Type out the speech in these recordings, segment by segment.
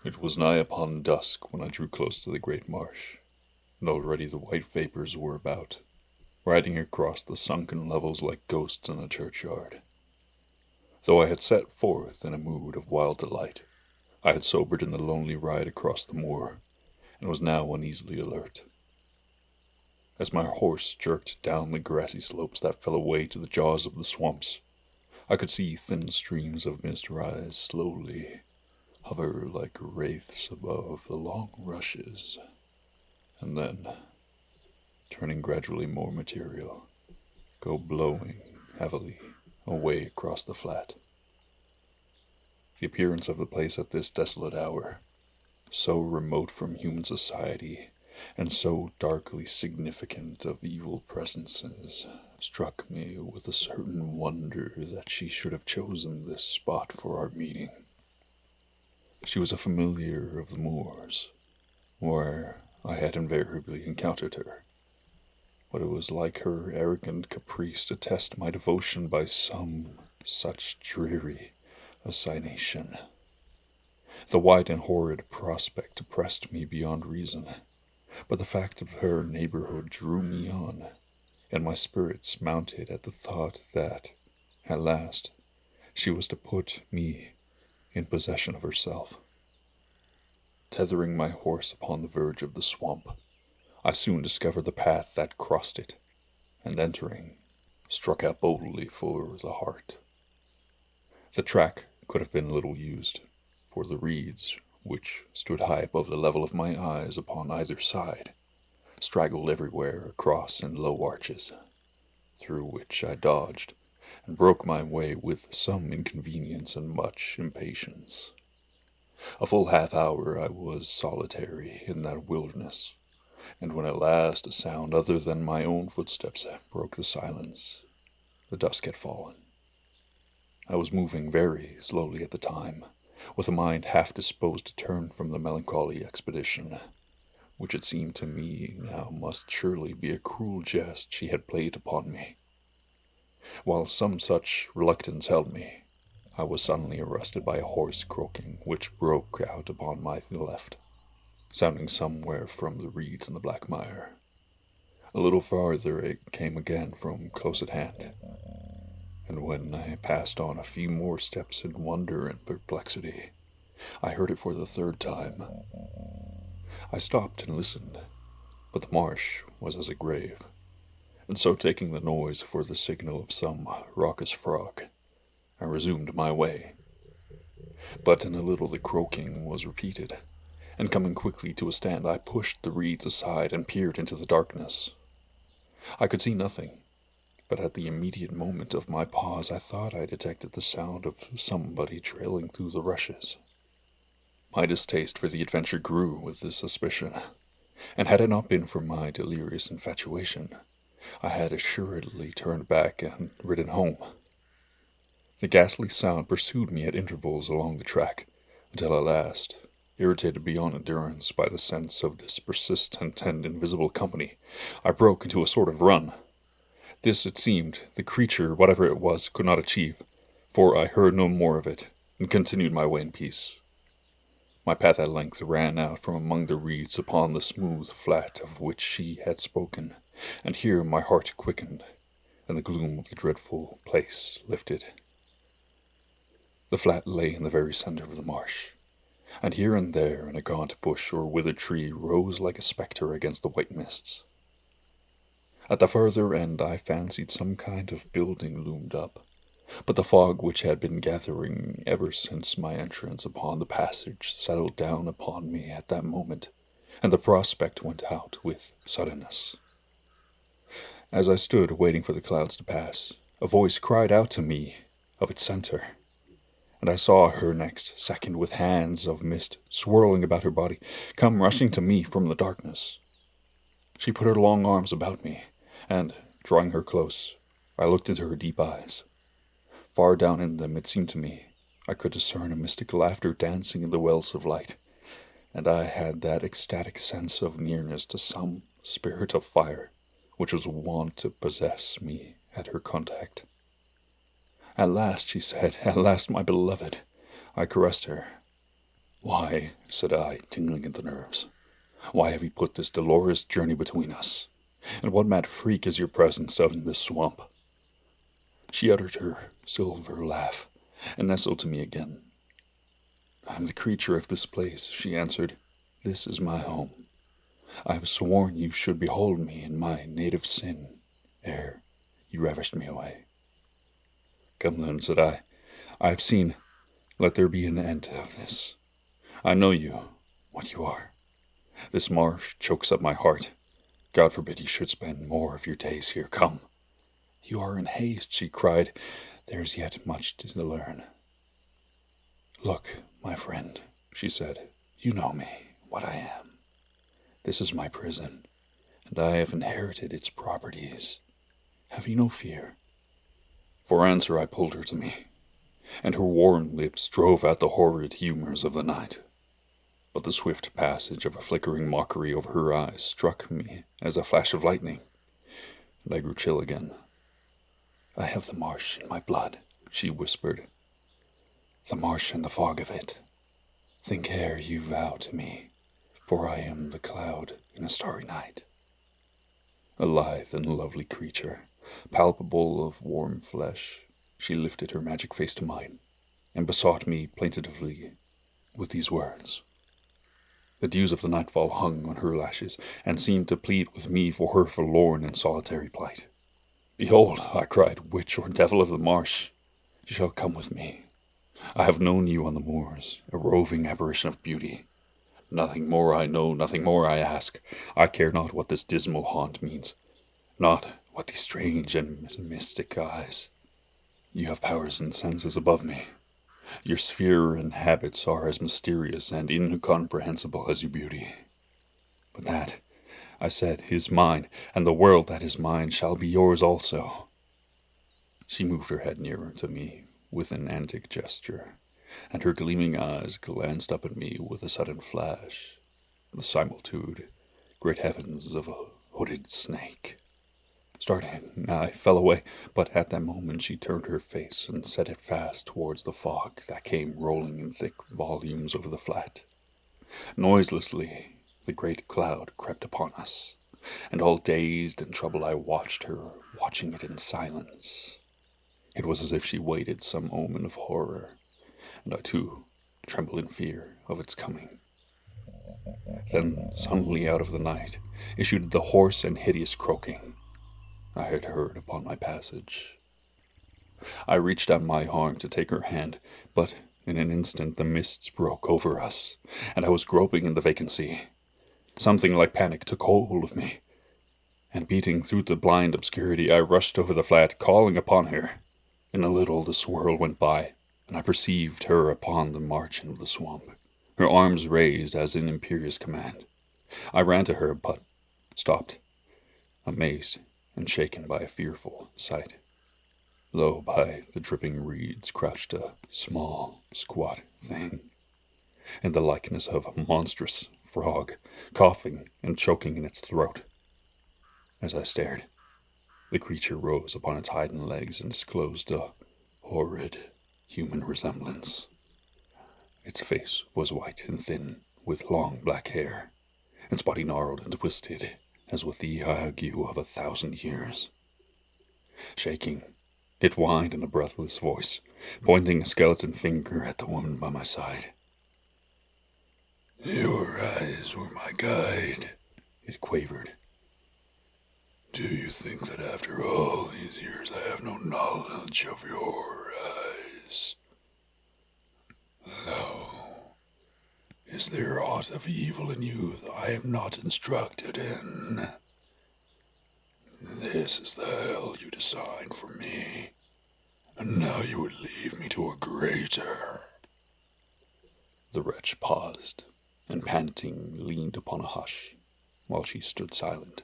It was nigh upon dusk when I drew close to the great marsh, and already the white vapors were about, riding across the sunken levels like ghosts in a churchyard. Though I had set forth in a mood of wild delight, I had sobered in the lonely ride across the moor, and was now uneasily alert. As my horse jerked down the grassy slopes that fell away to the jaws of the swamps, I could see thin streams of mist rise slowly, hover like wraiths above the long rushes, and then, turning gradually more material, go blowing heavily away across the flat. The appearance of the place at this desolate hour, so remote from human society, and so darkly significant of evil presences, struck me with a certain wonder that she should have chosen this spot for our meeting. She was a familiar of the moors, where I had invariably encountered her, but it was like her arrogant caprice to test my devotion by some such dreary assignation. The white and horrid prospect oppressed me beyond reason, but the fact of her neighborhood drew me on, and my spirits mounted at the thought that, at last, she was to put me in possession of herself. Tethering my horse upon the verge of the swamp, I soon discovered the path that crossed it, and entering, struck out boldly for the heart. The track could have been little used, for the reeds, which stood high above the level of my eyes upon either side, straggled everywhere across in low arches, through which I dodged, and broke my way with some inconvenience and much impatience. A full half-hour I was solitary in that wilderness, and when at last a sound other than my own footsteps broke the silence, the dusk had fallen. I was moving very slowly at the time, with a mind half disposed to turn from the melancholy expedition, which it seemed to me now must surely be a cruel jest she had played upon me. While some such reluctance held me, I was suddenly arrested by a hoarse croaking which broke out upon my left, sounding somewhere from the reeds in the black mire. A little farther it came again from close at hand, and when I passed on a few more steps in wonder and perplexity, I heard it for the third time. I stopped and listened, but the marsh was as a grave, and so taking the noise for the signal of some raucous frog, I resumed my way. But in a little the croaking was repeated, and coming quickly to a stand, I pushed the reeds aside and peered into the darkness. I could see nothing, but at the immediate moment of my pause I thought I detected the sound of somebody trailing through the rushes. My distaste for the adventure grew with this suspicion, and had it not been for my delirious infatuation, I had assuredly turned back and ridden home. The ghastly sound pursued me at intervals along the track, until at last, irritated beyond endurance by the sense of this persistent and invisible company, I broke into a sort of run. This, it seemed, the creature, whatever it was, could not achieve, for I heard no more of it, and continued my way in peace. My path at length ran out from among the reeds upon the smooth flat of which she had spoken, and here my heart quickened, and the gloom of the dreadful place lifted. The flat lay in the very center of the marsh, and here and there in a gaunt bush or withered tree rose like a spectre against the white mists. At the further end I fancied some kind of building loomed up, but the fog which had been gathering ever since my entrance upon the passage settled down upon me at that moment, and the prospect went out with suddenness. As I stood waiting for the clouds to pass, a voice cried out to me of its center, and I saw her next second with hands of mist swirling about her body come rushing to me from the darkness. She put her long arms about me, and, drawing her close, I looked into her deep eyes. Far down in them, it seemed to me, I could discern a mystic laughter dancing in the wells of light, and I had that ecstatic sense of nearness to some spirit of fire which was wont to possess me at her contact. "At last," she said, "at last, my beloved." I caressed her, Why, said I, tingling at the nerves, why have you put this dolorous journey between us? And what mad freak is your presence out in this swamp? She uttered her silver laugh, and nestled to me again. I am the creature of this place, she answered. This is my home. I have sworn you should behold me in my native sin, ere you ravished me away. Come then, said I have seen. Let there be an end of this. I know you, what you are. This marsh chokes up my heart. God forbid you should spend more of your days here. Come. You are in haste, she cried. There is yet much to learn. Look, my friend, she said, you know me, what I am. This is my prison, and I have inherited its properties. Have you no fear? For answer I pulled her to me, and her warm lips drove out the horrid humors of the night. But the swift passage of a flickering mockery over her eyes struck me as a flash of lightning, and I grew chill again. I have the marsh in my blood, she whispered. The marsh and the fog of it. Think ere you vow to me, for I am the cloud in a starry night. A lithe and lovely creature, palpable of warm flesh, she lifted her magic face to mine, and besought me plaintively with these words. The dews of the nightfall hung on her lashes, and seemed to plead with me for her forlorn and solitary plight. Behold, I cried, witch or devil of the marsh, you shall come with me. I have known you on the moors, a roving apparition of beauty. Nothing more I know, nothing more I ask. I care not what this dismal haunt means, not what these strange and mystic eyes. You have powers and senses above me. Your sphere and habits are as mysterious and incomprehensible as your beauty. But that, I said, is mine, and the world that is mine shall be yours also. She moved her head nearer to me with an antic gesture, and her gleaming eyes glanced up at me with a sudden flash, the similitude, great heavens, of a hooded snake. Starting, I fell away, but at that moment she turned her face and set it fast towards the fog that came rolling in thick volumes over the flat. Noiselessly, the great cloud crept upon us, and all dazed and troubled I watched her, watching it in silence. It was as if she waited some omen of horror, and I too trembled in fear of its coming. Then suddenly out of the night issued the hoarse and hideous croaking I had heard upon my passage. I reached out my arm to take her hand, but in an instant the mists broke over us, and I was groping in the vacancy. Something like panic took hold of me, and beating through the blind obscurity, I rushed over the flat, calling upon her. In a little the swirl went by, and I perceived her upon the margin of the swamp, her arms raised as in imperious command. I ran to her, but stopped, amazed and shaken by a fearful sight. Low by the dripping reeds crouched a small, squat thing, in the likeness of a monstrous frog, coughing and choking in its throat. As I stared, the creature rose upon its hind legs and disclosed a horrid human resemblance. Its face was white and thin, with long black hair, its body gnarled and twisted, as with the ague of 1,000 years. Shaking, it whined in a breathless voice, pointing a skeleton finger at the woman by my side. Your eyes were my guide, it quavered. Do you think that after all these years I have no knowledge of your eyes? No. Is there aught of evil in you that I am not instructed in? This is the hell you designed for me, and now you would leave me to a greater. The wretch paused, and panting leaned upon a hush, while she stood silent,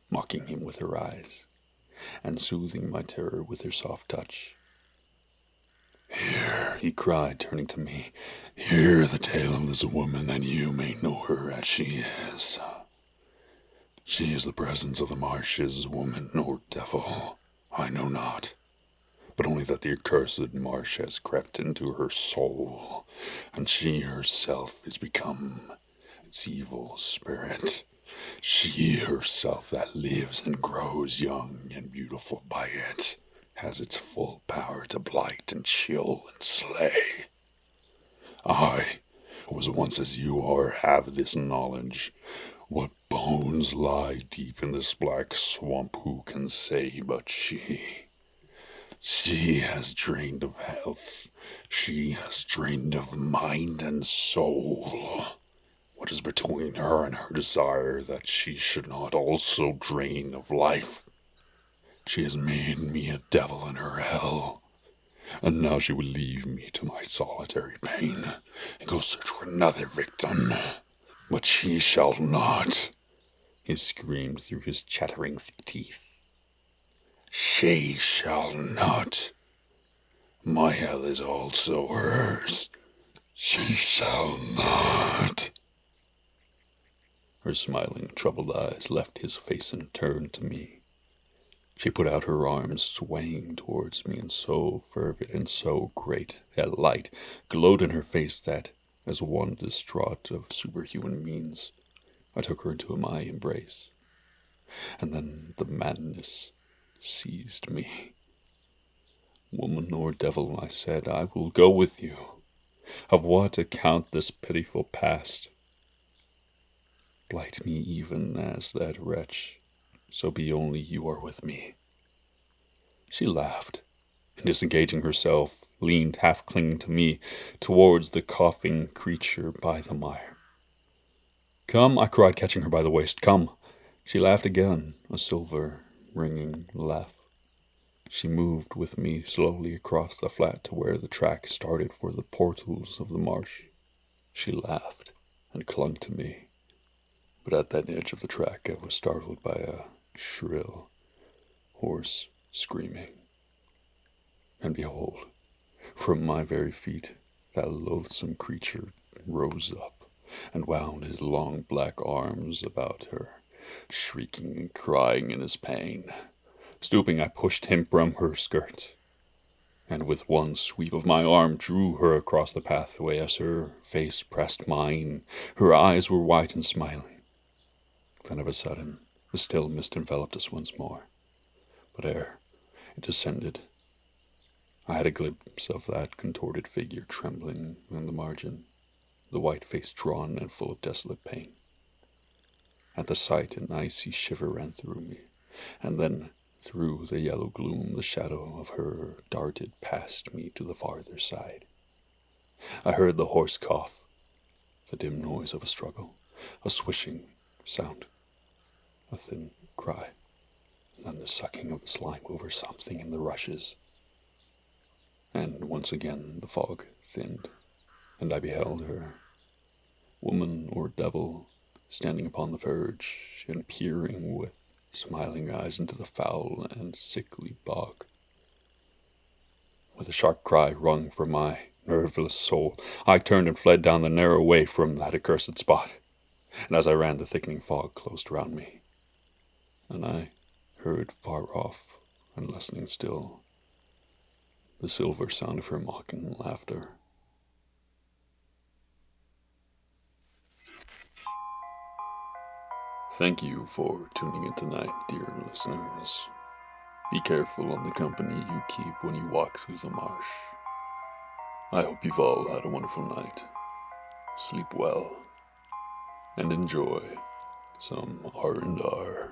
mocking him with her eyes, and soothing my terror with her soft touch. Here, he cried, turning to me, hear the tale of this woman, that you may know her as she is. She is the presence of the marshes, woman or devil, I know not, but only that the accursed Marsh has crept into her soul, and she herself is become its evil spirit. She herself that lives and grows young and beautiful by it has its full power to blight and chill and slay. I, who was once as you are, have this knowledge. What bones lie deep in this black swamp, who can say but she? She has drained of health. She has drained of mind and soul. What is between her and her desire that she should not also drain of life? She has made me a devil in her hell, and now she will leave me to my solitary pain and go search for another victim. But she shall not, he screamed through his chattering teeth. She shall not. My hell is also hers. She shall not. Her smiling, troubled eyes left his face and turned to me. She put out her arms, swaying towards me, and so fervid and so great a light glowed in her face that, as one distraught of superhuman means, I took her into my embrace. And then the madness seized me. Woman or devil, I said, I will go with you. Of what account this pitiful past? Blight me even as that wretch, so be only you are with me. She laughed, and disengaging herself, leaned, half clinging to me, towards the coughing creature by the mire. Come, I cried, catching her by the waist, come. She laughed again, a silver, ringing laugh. She moved with me slowly across the flat to where the track started for the portals of the marsh. She laughed and clung to me, but at that edge of the track I was startled by a shrill, hoarse screaming. And behold, from my very feet that loathsome creature rose up and wound his long black arms about her, shrieking and crying in his pain. Stooping, I pushed him from her skirt, and with one sweep of my arm drew her across the pathway as her face pressed mine. Her eyes were white and smiling. Then of a sudden, the still mist enveloped us once more. But ere it descended, I had a glimpse of that contorted figure trembling on the margin, the white face drawn and full of desolate pain. At the sight, an icy shiver ran through me, and then, through the yellow gloom, the shadow of her darted past me to the farther side. I heard the hoarse cough, the dim noise of a struggle, a swishing sound, a thin cry, and then the sucking of the slime over something in the rushes. And once again the fog thinned, and I beheld her, woman or devil, standing upon the verge and peering with smiling eyes into the foul and sickly bog. With a sharp cry wrung from my nerveless soul, I turned and fled down the narrow way from that accursed spot, and as I ran the thickening fog closed around me, and I heard far off and lessening still the silver sound of her mocking laughter. Thank you for tuning in tonight, dear listeners. Be careful on the company you keep when you walk through the marsh. I hope you've all had a wonderful night. Sleep well, and enjoy some R&R.